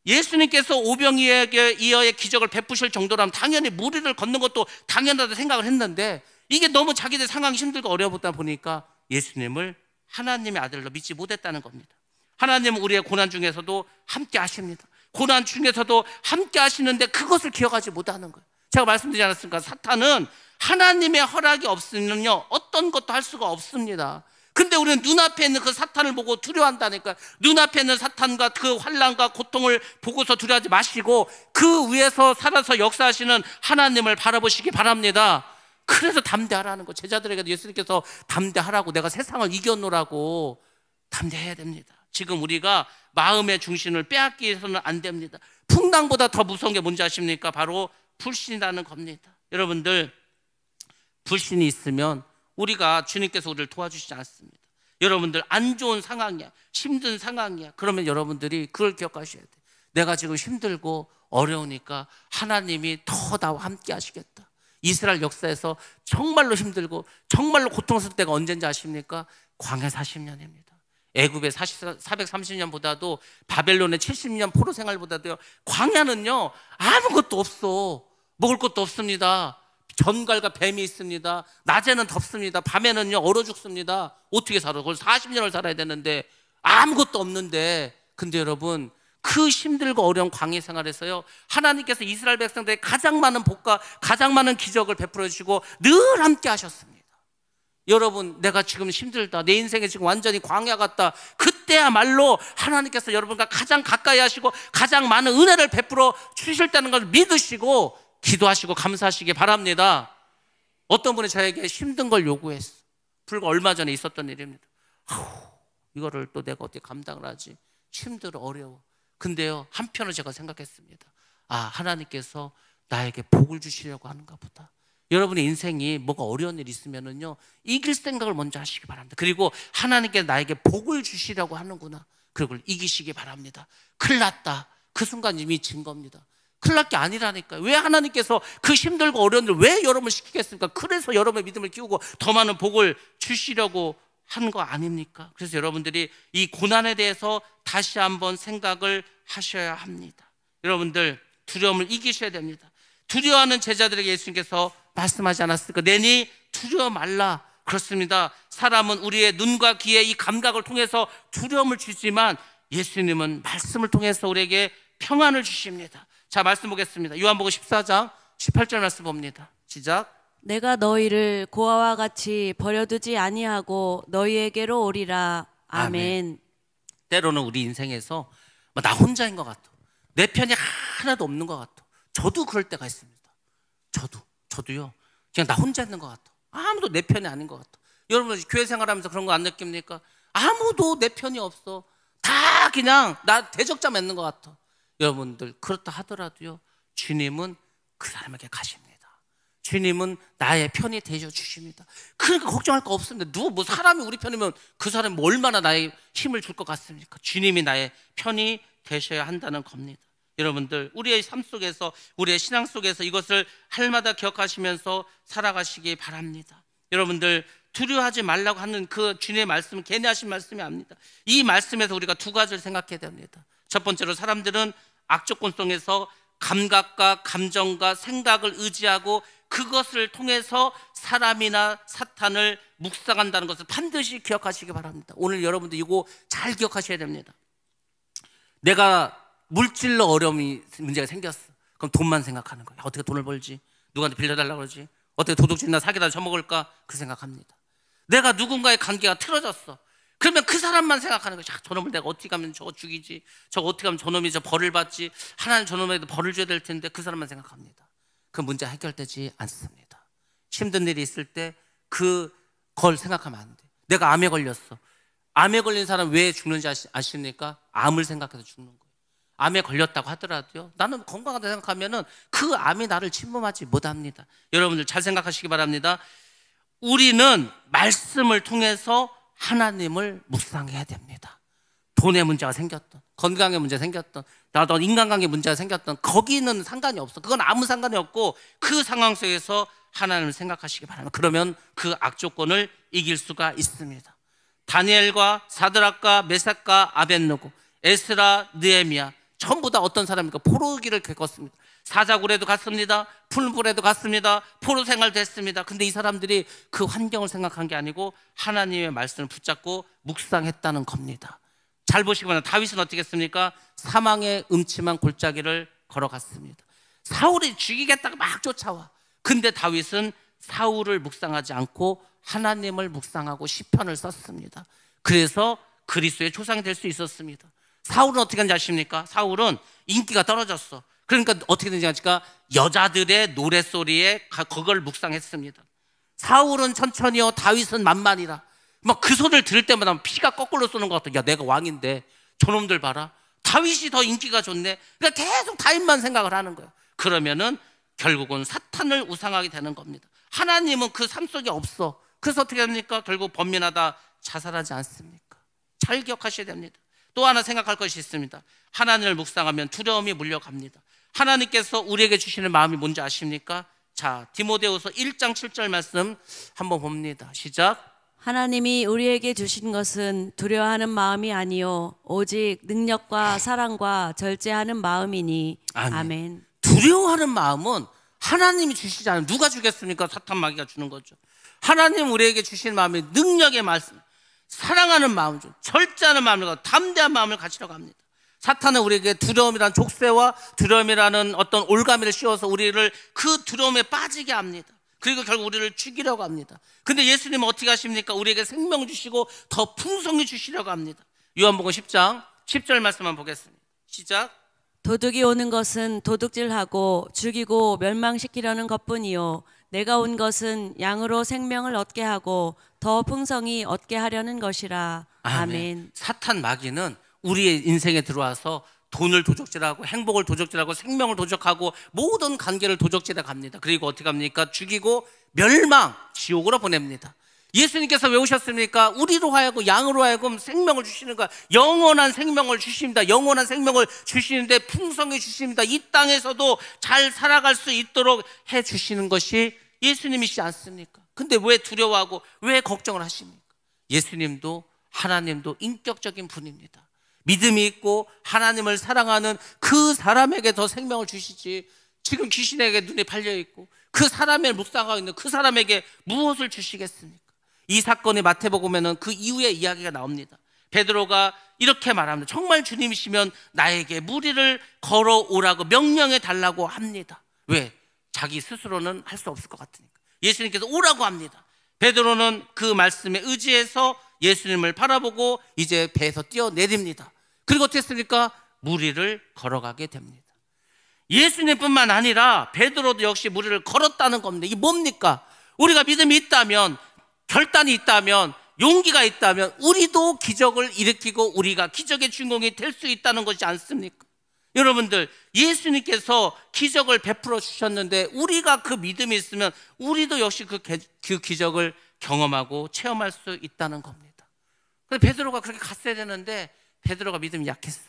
예수님께서 오병이어의 기적을 베푸실 정도라면 당연히 무리를 걷는 것도 당연하다 생각을 했는데, 이게 너무 자기들 상황이 힘들고 어려웠다 보니까 예수님을 하나님의 아들로 믿지 못했다는 겁니다. 하나님은 우리의 고난 중에서도 함께 하십니다. 고난 중에서도 함께 하시는데 그것을 기억하지 못하는 거예요. 제가 말씀드리지 않았습니까? 사탄은 하나님의 허락이 없으면요 어떤 것도 할 수가 없습니다. 근데 우리는 눈앞에 있는 그 사탄을 보고 두려워한다니까. 눈앞에 있는 사탄과 그 환난과 고통을 보고서 두려워하지 마시고 그 위에서 살아서 역사하시는 하나님을 바라보시기 바랍니다. 그래서 담대하라는 거. 제자들에게도 예수님께서 담대하라고, 내가 세상을 이겨놓으라고 담대해야 됩니다. 지금 우리가 마음의 중심을 빼앗기서는 안 됩니다. 풍랑보다 더 무서운 게 뭔지 아십니까? 바로 불신이라는 겁니다. 여러분들 불신이 있으면 우리가 주님께서 우리를 도와주시지 않습니다. 여러분들 안 좋은 상황이야, 힘든 상황이야, 그러면 여러분들이 그걸 기억하셔야 돼요. 내가 지금 힘들고 어려우니까 하나님이 더 나와 함께 하시겠다. 이스라엘 역사에서 정말로 힘들고 정말로 고통스러울 때가 언제인지 아십니까? 광야 40년입니다. 애굽의 430년보다도 바벨론의 70년 포로 생활보다도요, 광야는요 아무것도 없어. 먹을 것도 없습니다. 전갈과 뱀이 있습니다. 낮에는 덥습니다. 밤에는요 얼어 죽습니다. 어떻게 살아? 그걸 40년을 살아야 되는데 아무것도 없는데, 근데 여러분 그 힘들고 어려운 광야 생활에서요 하나님께서 이스라엘 백성들에게 가장 많은 복과 가장 많은 기적을 베풀어 주시고 늘 함께 하셨습니다. 여러분 내가 지금 힘들다, 내 인생에 지금 완전히 광야 같다, 그때야말로 하나님께서 여러분과 가장 가까이 하시고 가장 많은 은혜를 베풀어 주실다는 걸 믿으시고 기도하시고 감사하시기 바랍니다. 어떤 분이 저에게 힘든 걸 요구했어. 불과 얼마 전에 있었던 일입니다. 이거를 또 내가 어떻게 감당을 하지? 힘들어, 어려워. 근데요 한편으로 제가 생각했습니다. 아, 하나님께서 나에게 복을 주시려고 하는가 보다. 여러분의 인생이 뭐가 어려운 일이 있으면은요 이길 생각을 먼저 하시기 바랍니다. 그리고 하나님께 나에게 복을 주시려고 하는구나, 그걸 이기시기 바랍니다. 큰일 났다, 그 순간 이미 진 겁니다. 큰일 날 게 아니라니까요. 왜 하나님께서 그 힘들고 어려운 일 왜 여러분을 시키겠습니까? 그래서 여러분의 믿음을 키우고 더 많은 복을 주시려고 하는 거 아닙니까? 그래서 여러분들이 이 고난에 대해서 다시 한번 생각을 하셔야 합니다. 여러분들 두려움을 이기셔야 됩니다. 두려워하는 제자들에게 예수님께서 말씀하지 않았을까? 내니 두려워 말라. 그렇습니다. 사람은 우리의 눈과 귀의 이 감각을 통해서 두려움을 주지만 예수님은 말씀을 통해서 우리에게 평안을 주십니다. 자, 말씀 보겠습니다. 요한복음 14장 18절 말씀 봅니다. 시작. 내가 너희를 고아와 같이 버려두지 아니하고 너희에게로 오리라. 아멘. 때로는 우리 인생에서 나 혼자인 것 같아. 내 편이 하나도 없는 것 같아. 저도 그럴 때가 있습니다. 저도요. 그냥 나 혼자 있는 것 같아. 아무도 내 편이 아닌 것 같아. 여러분 교회 생활하면서 그런 거 안 느낍니까? 아무도 내 편이 없어. 다 그냥 나 대적자 맺는 것 같아. 여러분들 그렇다 하더라도요, 주님은 그 사람에게 가십니다. 주님은 나의 편이 되어 주십니다. 그러니까 걱정할 거 없습니다. 누구 뭐 사람이 우리 편이면 그 사람이 뭐 얼마나 나의 힘을 줄 것 같습니까? 주님이 나의 편이 되셔야 한다는 겁니다. 여러분들 우리의 삶 속에서, 우리의 신앙 속에서 이것을 할마다 기억하시면서 살아가시기 바랍니다. 여러분들 두려워하지 말라고 하는 그 주님의 말씀은 괜히 하신 말씀이 아닙니다. 이 말씀에서 우리가 두 가지를 생각해야 됩니다. 첫 번째로, 사람들은 악조건 속에서 감각과 감정과 생각을 의지하고 그것을 통해서 사람이나 사탄을 묵상한다는 것을 반드시 기억하시기 바랍니다. 오늘 여러분들 이거 잘 기억하셔야 됩니다. 내가 물질로 어려움이 문제가 생겼어. 그럼 돈만 생각하는 거예요. 어떻게 돈을 벌지? 누구한테 빌려달라고 그러지? 어떻게 도둑질이나 사기다 쳐먹을까? 그 생각합니다. 내가 누군가의 관계가 틀어졌어. 그러면 그 사람만 생각하는 거죠. 저놈을 내가 어떻게 하면 저거 죽이지? 저거 어떻게 하면 저놈이 저 벌을 받지? 하나님 저놈에도 벌을 줘야 될 텐데 그 사람만 생각합니다. 그 문제 해결되지 않습니다. 힘든 일이 있을 때 그걸 생각하면 안 돼. 내가 암에 걸렸어. 암에 걸린 사람 왜 죽는지 아십니까? 암을 생각해서 죽는 거예요. 암에 걸렸다고 하더라도요, 나는 건강하다 생각하면은 그 암이 나를 침범하지 못합니다. 여러분들 잘 생각하시기 바랍니다. 우리는 말씀을 통해서 하나님을 묵상해야 됩니다. 돈의 문제가 생겼던, 건강의 문제가 생겼던, 나도 인간관계 문제가 생겼던, 거기는 상관이 없어. 그건 아무 상관이 없고 그 상황 속에서 하나님을 생각하시기 바랍니다. 그러면 그 악조건을 이길 수가 있습니다. 다니엘과 사드락과 메삭과 아벳느고, 에스라, 느헤미야 전부 다 어떤 사람입니까? 포로기를 겪었습니다. 사자굴에도 갔습니다. 풀불에도 갔습니다. 포로 생활도 했습니다. 근데 이 사람들이 그 환경을 생각한 게 아니고 하나님의 말씀을 붙잡고 묵상했다는 겁니다. 잘 보시기 바랍니다. 다윗은 어떻게 했습니까? 사망의 음침한 골짜기를 걸어갔습니다. 사울이 죽이겠다고 막 쫓아와. 근데 다윗은 사울을 묵상하지 않고 하나님을 묵상하고 시편을 썼습니다. 그래서 그리스도의 조상이 될 수 있었습니다. 사울은 어떻게 하는지 아십니까? 사울은 인기가 떨어졌어. 그러니까 어떻게 되는지 아십니까? 여자들의 노랫소리에 그걸 묵상했습니다. 사울은 천천히요, 다윗은 만만이라. 막 그 소리를 들을 때마다 피가 거꾸로 쏘는 것 같아. 야, 내가 왕인데 저놈들 봐라. 다윗이 더 인기가 좋네. 그러니까 계속 다윗만 생각을 하는 거예요. 그러면은 결국은 사탄을 우상하게 되는 겁니다. 하나님은 그 삶 속에 없어. 그래서 어떻게 합니까? 결국 범민하다 자살하지 않습니까? 잘 기억하셔야 됩니다. 또 하나 생각할 것이 있습니다. 하나님을 묵상하면 두려움이 물려갑니다. 하나님께서 우리에게 주시는 마음이 뭔지 아십니까? 자, 디모데후서 1장 7절 말씀 한번 봅니다. 시작. 하나님이 우리에게 주신 것은 두려워하는 마음이 아니요 오직 능력과 사랑과 절제하는 마음이니. 아멘. 두려워하는 마음은 하나님이 주시지 않아요. 누가 주겠습니까? 사탄 마귀가 주는 거죠. 하나님 우리에게 주신 마음이 능력의 말씀, 사랑하는 마음, 절제하는 마음을, 담대한 마음을 가지려고 합니다. 사탄은 우리에게 두려움이라는 족쇄와 두려움이라는 어떤 올가미를 씌워서 우리를 그 두려움에 빠지게 합니다. 그리고 결국 우리를 죽이려고 합니다. 근데 예수님은 어떻게 하십니까? 우리에게 생명 주시고 더 풍성히 주시려고 합니다. 요한복음 10장 10절 말씀만 보겠습니다. 시작. 도둑이 오는 것은 도둑질하고 죽이고 멸망시키려는 것뿐이요 내가 온 것은 양으로 생명을 얻게 하고 더 풍성히 얻게 하려는 것이라. 아멘. 사탄 마귀는 우리의 인생에 들어와서 돈을 도적질하고 행복을 도적질하고 생명을 도적하고 모든 관계를 도적질해 갑니다. 그리고 어떻게 합니까? 죽이고 멸망, 지옥으로 보냅니다. 예수님께서 왜 오셨습니까? 우리로 하여금, 양으로 하여금 생명을 주시는 거야. 영원한 생명을 주십니다. 영원한 생명을 주시는데 풍성히 주십니다. 이 땅에서도 잘 살아갈 수 있도록 해 주시는 것이 예수님이시지 않습니까? 근데 왜 두려워하고 왜 걱정을 하십니까? 예수님도 하나님도 인격적인 분입니다. 믿음이 있고 하나님을 사랑하는 그 사람에게 더 생명을 주시지, 지금 귀신에게 눈이 팔려있고 그 사람을 묵상하고 있는 그 사람에게 무엇을 주시겠습니까? 이 사건이 마태복음에는 그 이후의 이야기가 나옵니다. 베드로가 이렇게 말합니다. 정말 주님이시면 나에게 무리를 걸어오라고 명령해 달라고 합니다. 왜? 자기 스스로는 할 수 없을 것 같으니까. 예수님께서 오라고 합니다. 베드로는 그 말씀에 의지해서 예수님을 바라보고 이제 배에서 뛰어내립니다. 그리고 어떻게 했습니까? 물 위를 걸어가게 됩니다. 예수님뿐만 아니라 베드로도 역시 물 위를 걸었다는 겁니다. 이게 뭡니까? 우리가 믿음이 있다면, 결단이 있다면, 용기가 있다면 우리도 기적을 일으키고 우리가 기적의 주인공이 될 수 있다는 것이 않습니까? 여러분들, 예수님께서 기적을 베풀어 주셨는데 우리가 그 믿음이 있으면 우리도 역시 그 기적을 경험하고 체험할 수 있다는 겁니다. 그래서 베드로가 그렇게 갔어야 되는데 베드로가 믿음이 약했어.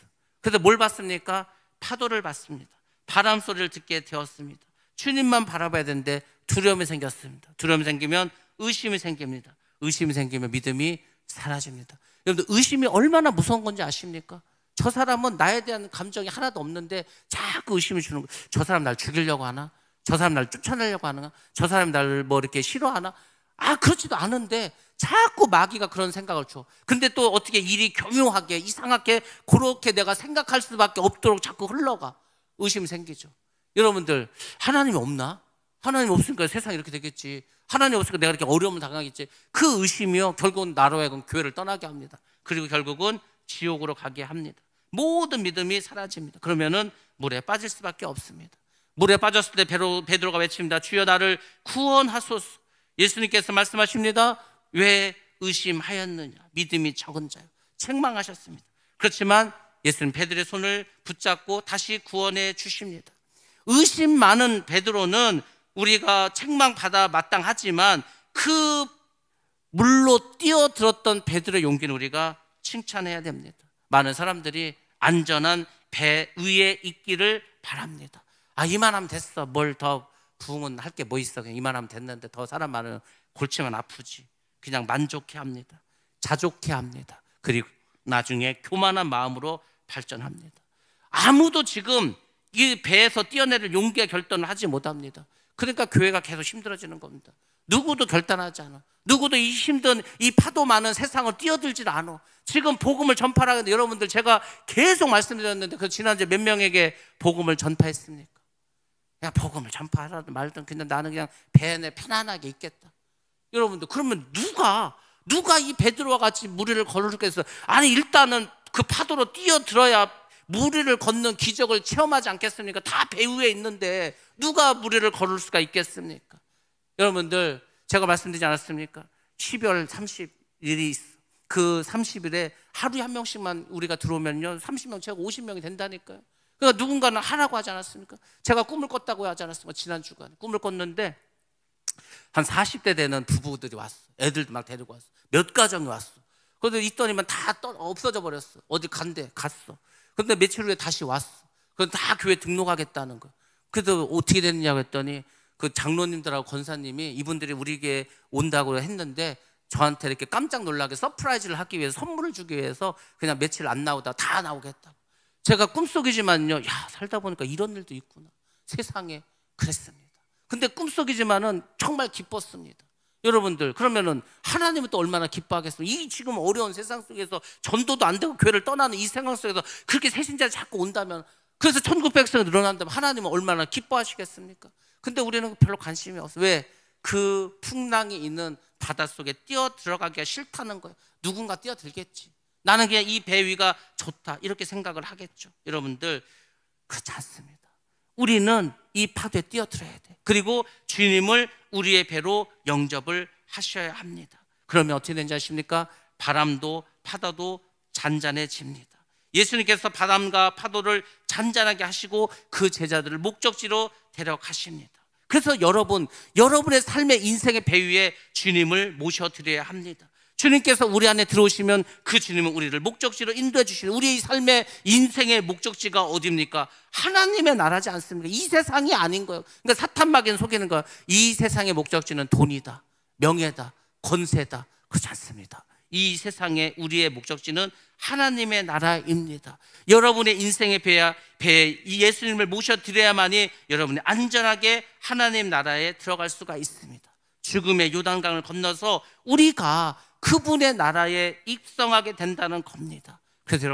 그래서 뭘 봤습니까? 파도를 봤습니다. 바람 소리를 듣게 되었습니다. 주님만 바라봐야 되는데 두려움이 생겼습니다. 두려움이 생기면 의심이 생깁니다. 의심이 생기면 믿음이 사라집니다. 여러분들, 의심이 얼마나 무서운 건지 아십니까? 저 사람은 나에 대한 감정이 하나도 없는데 자꾸 의심을 주는 거예요. 저 사람 날 죽이려고 하나? 저 사람 날 쫓아내려고 하나? 저 사람 날 뭐 이렇게 싫어하나? 그렇지도 않은데 자꾸 마귀가 그런 생각을 줘. 근데 또 어떻게 일이 교묘하게 이상하게 그렇게 내가 생각할 수밖에 없도록 자꾸 흘러가. 의심이 생기죠. 여러분들, 하나님이 없나? 하나님 없으니까 세상이 이렇게 되겠지. 하나님 없으니까 내가 이렇게 어려움을 당하겠지. 그 의심이요, 결국은 나로 하여금 교회를 떠나게 합니다. 그리고 결국은 지옥으로 가게 합니다. 모든 믿음이 사라집니다. 그러면은 물에 빠질 수밖에 없습니다. 물에 빠졌을 때 베드로가 외칩니다. 주여 나를 구원하소서. 예수님께서 말씀하십니다. 왜 의심하였느냐? 믿음이 적은 자요. 책망하셨습니다. 그렇지만 예수님 베드로의 손을 붙잡고 다시 구원해 주십니다. 의심 많은 베드로는 우리가 책망받아 마땅하지만 그 물로 뛰어들었던 베드로의 용기는 우리가 칭찬해야 됩니다. 많은 사람들이 안전한 배 위에 있기를 바랍니다. 이만하면 됐어. 뭘 더 부흥은 할 게 뭐 있어. 그냥 이만하면 됐는데 더 사람 많으면 골치만 아프지. 그냥 만족해 합니다. 자족해 합니다. 그리고 나중에 교만한 마음으로 발전합니다. 아무도 지금 이 배에서 뛰어내릴 용기와 결단을 하지 못합니다. 그러니까 교회가 계속 힘들어지는 겁니다. 누구도 결단하지 않아. 누구도 이 힘든 이 파도 많은 세상을 뛰어들질 않아. 지금 복음을 전파하는데 여러분들, 제가 계속 말씀드렸는데 그 지난주에 몇 명에게 복음을 전파했습니까? 야, 복음을 전파하라든 말든 그냥 나는 그냥 배 안에 편안하게 있겠다. 여러분들, 그러면 누가 이 베드로와 같이 무리를 걸을겠어? 일단은 그 파도로 뛰어들어야 무리를 걷는 기적을 체험하지 않겠습니까? 다 배 위에 있는데 누가 무리를 걸을 수가 있겠습니까? 여러분들, 제가 말씀드리지 않았습니까? 12월 30일이 있어. 그 30일에 하루에 한 명씩만 우리가 들어오면요 30명 채우고 50명이 된다니까요. 그러니까 누군가는 하라고 하지 않았습니까? 제가 꿈을 꿨다고 하지 않았습니까? 지난 주간에 꿈을 꿨는데 한 40대 되는 부부들이 왔어. 애들도 막 데리고 왔어. 몇 가정이 왔어. 그런데 있더니만 다 없어져 버렸어. 어디 갔어. 그런데 며칠 후에 다시 왔어. 그래서 다 교회 등록하겠다는 거야. 그래서 어떻게 됐냐고 했더니 그 장로님들하고 권사님이 이분들이 우리에게 온다고 했는데 저한테 이렇게 깜짝 놀라게 서프라이즈를 하기 위해서, 선물을 주기 위해서 그냥 며칠 안 나오다 다 나오겠다고. 제가 꿈속이지만요, 살다 보니까 이런 일도 있구나. 세상에 그랬습니다. 근데 꿈속이지만은 정말 기뻤습니다. 여러분들, 그러면은 하나님은 또 얼마나 기뻐하겠습니까? 이 지금 어려운 세상 속에서 전도도 안 되고 교회를 떠나는 이 상황 속에서 그렇게 새신자가 자꾸 온다면, 그래서 천국 백성이 늘어난다면 하나님은 얼마나 기뻐하시겠습니까? 근데 우리는 별로 관심이 없어. 왜? 그 풍랑이 있는 바닷속에 뛰어 들어가기가 싫다는 거예요. 누군가 뛰어들겠지. 나는 그냥 이 배 위가 좋다 이렇게 생각을 하겠죠. 여러분들, 그렇지 않습니다. 우리는 이 파도에 뛰어들어야 돼. 그리고 주님을 우리의 배로 영접을 하셔야 합니다. 그러면 어떻게 되는지 아십니까? 바람도 파도도 잔잔해집니다. 예수님께서 바람과 파도를 잔잔하게 하시고 그 제자들을 목적지로 데려가십니다. 그래서 여러분의 삶의 인생의 배 위에 주님을 모셔드려야 합니다. 주님께서 우리 안에 들어오시면 그 주님은 우리를 목적지로 인도해 주시는, 우리의 삶의 인생의 목적지가 어디입니까? 하나님의 나라지 않습니까? 이 세상이 아닌 거예요. 그러니까 사탄마귀는 속이는 거예요. 이 세상의 목적지는 돈이다, 명예다, 권세다. 그렇지 않습니다. 이 세상의 우리의 목적지는 하나님의 나라입니다. 여러분의 인생의 배에 이 예수님을 모셔드려야만이 여러분이 안전하게 하나님 나라에 들어갈 수가 있습니다. 죽음의 요단강을 건너서 우리가 그분의 나라에 입성하게 된다는 겁니다. 그래서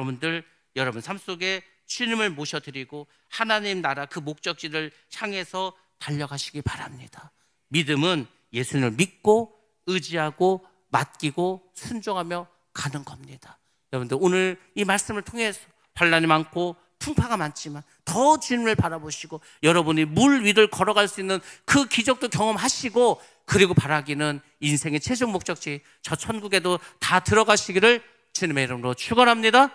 여러분 삶 속에 주님을 모셔드리고 하나님 나라 그 목적지를 향해서 달려가시기 바랍니다. 믿음은 예수님을 믿고 의지하고 맡기고 순종하며 가는 겁니다. 여러분들 오늘 이 말씀을 통해서 환난이 많고 풍파가 많지만 더 주님을 바라보시고 여러분이 물 위를 걸어갈 수 있는 그 기적도 경험하시고 그리고 바라기는 인생의 최종 목적지 저 천국에도 다 들어가시기를 주님의 이름으로 축원합니다.